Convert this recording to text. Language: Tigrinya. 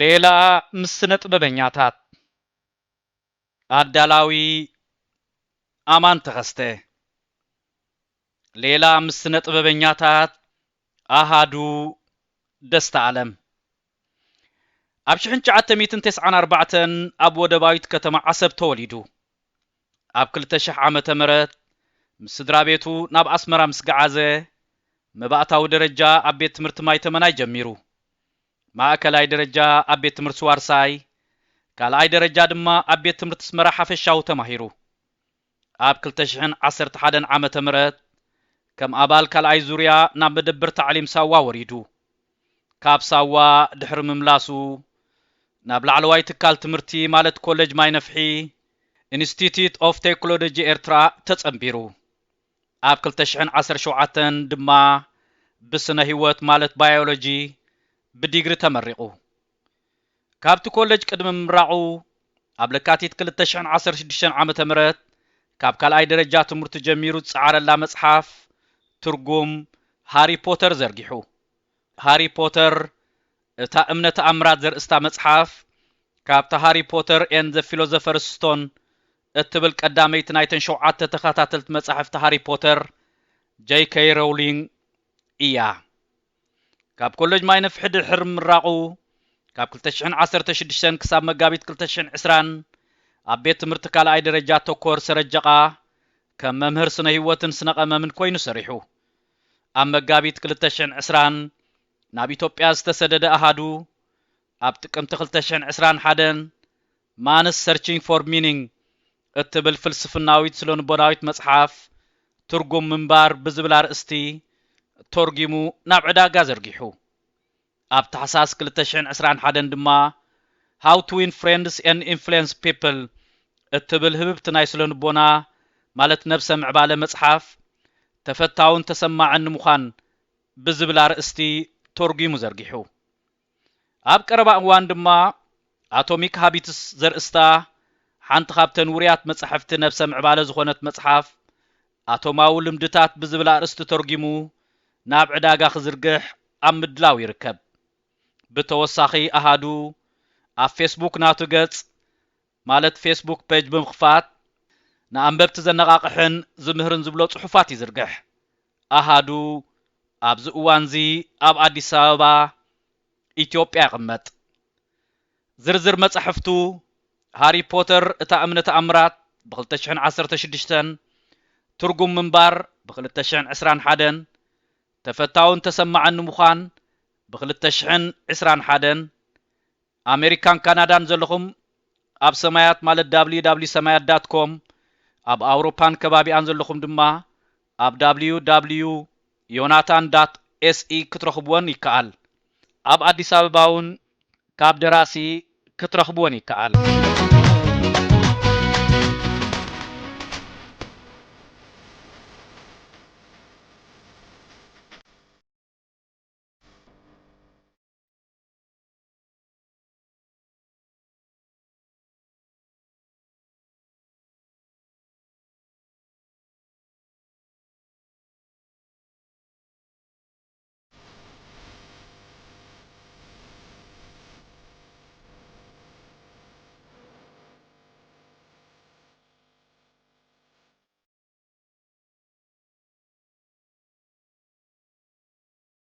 ሌላ ምስነ ጥበበኛታት አዳላዊ አማን ተኸስተ ሌላ ምስነ ጥበበኛታት አሃዱ ደስታ ዓለም ኣብ 1994 ኣብ ወደባዊት ከተማ ዓሰብ ተወሊዱ ኣብ 2000 ዓመተ ምህረት ምስ ስድራ ቤቱ ናብ ኣስመራ ምስ ገዓዘ መባእታዊ ደረጃ ኣብ ቤት ትምህርቲ ማይ ተመናይ ጀሚሩ ማእከላይ ደረጃ ኣብ ቤት ትምህርቲ ዋርሳይ ካልኣይ ደረጃ ድማ ኣብ ቤት ትምህርቲ ኣስመራ ሓፈሻዊ ተማሂሩ ኣብ 2011 ዓመተ ምህረት ከም ኣባል ካልኣይ ዙርያ ናብ መደበር ታዕሊም ሳዋ ወሪዱ ካብ ሳዋ ድሕሪ ምምላሱ ናብ ላዕለዋይ ትካል ትምህርቲ ማለት ኮሌጅ ማይ ነፍሒ ኢንስቲትዩት ኦፍ ቴክኖሎጂ ኤርትራ ተጸምቢሩ ኣብ 2017 ድማ ብስነ ህይወት ማለት ባዮሎጂ ብዲግሪ ተመሪቁ ካብቲ ኮሌጅ ቅድሚ ምምራቁ ኣብ ለካቲት 2016 ዓመተ ምህረት ካብ ካልኣይ ደረጃ ትምህርቲ ጀሚሩ ጻዕረላ መጽሓፍ ትርጉም ሃሪ ፖተር ዘርጊሑ ሃሪ ፖተር እታ እምነተ ኣምራት ዘርእስታ መጽሓፍ ካብታ ሃሪ ፖተር ኤንድ ዘ ፊሎዞፈርስ ስቶን እትብል ቀዳመይቲ ናይተን 7 ተኸታተልቲ መጽሓፍቲ ሃሪ ፖተር ጄ.ኬ. ሮውሊንግ እያ ካብ ኮሌጅ ማይ ነፍሒ ድሕሪ ምራቁ ካብ 2016 ክሳብ መጋቢት 2020 ኣብ ቤት ትምህርቲ ካልኣይ ደረጃ ተኮር ሰረጀቃ ከም መምህር ስነ ህይወትን ስነ ቀመምን ኮይኑ ሰሪሑ ኣብ መጋቢት 2020 ናብ ኢትዮጵያ ዝተሰደደ አሃዱ ኣብ ጥቅምቲ 2021 ማንስ ሰርቺንግ ፎር ሚኒንግ እትብል ፍልስፍናዊት ስለንቦናዊት መጽሓፍ ትርጉም ምንባር ብዝብል አርእስቲ ተርጊሙ ናብ ዕዳጋ ዘርጊሑ ኣብ ታሕሳስ 2021 ድማ How to Win Friends and Influence People እትብል ህብብቲ ናይ ስለንቦና ማለት ነብሰ ምዕባለ መጽሓፍ ተፈታውን ተሰማዕን ምዃን ብዝብል አርእስቲ ተርጊሙ ዘርጊሑ ኣብ ቀረባ እዋን ድማ አቶሚክ ሃቢትስ ዘርእስታ ሓንቲ ካብተን ውርያት መጽሓፍቲ ነብሰ ምዕባለ ዝኾነት መጽሓፍ አቶማዊ ልምድታት ብዝብል አርእስቲ ተርጊሙ ናብ ዕዳጋ ክዝርግሕ ኣብ ምድላው ይርከብ ብተወሳኺ አሃዱ ኣብ ፌስቡክ ናቱ ገጽ ማለት ፌስቡክ ፔጅ ብምኽፋት ንኣንበብቲ ዘነቃቅሕን ዝምህርን ዝብሎ ጽሑፋት ይዝርግሕ አሃዱ ኣብዚ እዋንዚ ኣብ አዲስ አበባ ኢትዮጵያ ይቕመጥ ዝርዝር መጽሕፍቱ ሃሪ ፖተር እታ እምነተ ኣምራት ብ2016 ትርጉም ምንባር ብ2021 ተፈታውን ተሰማዕን ምዃን ብ2021 ኣሜሪካን ካናዳን ዘለኹም ኣብ ሰማያት ማለት www.ሰማያት.com ኣብ አውሮፓን ከባቢያን ዘለኹም ድማ ኣብ www.yonatan.se ክትረኽብዎን ይከኣል ኣብ አዲስ አበባውን ካብ ደራሲ ክትረኽብዎን ይከኣል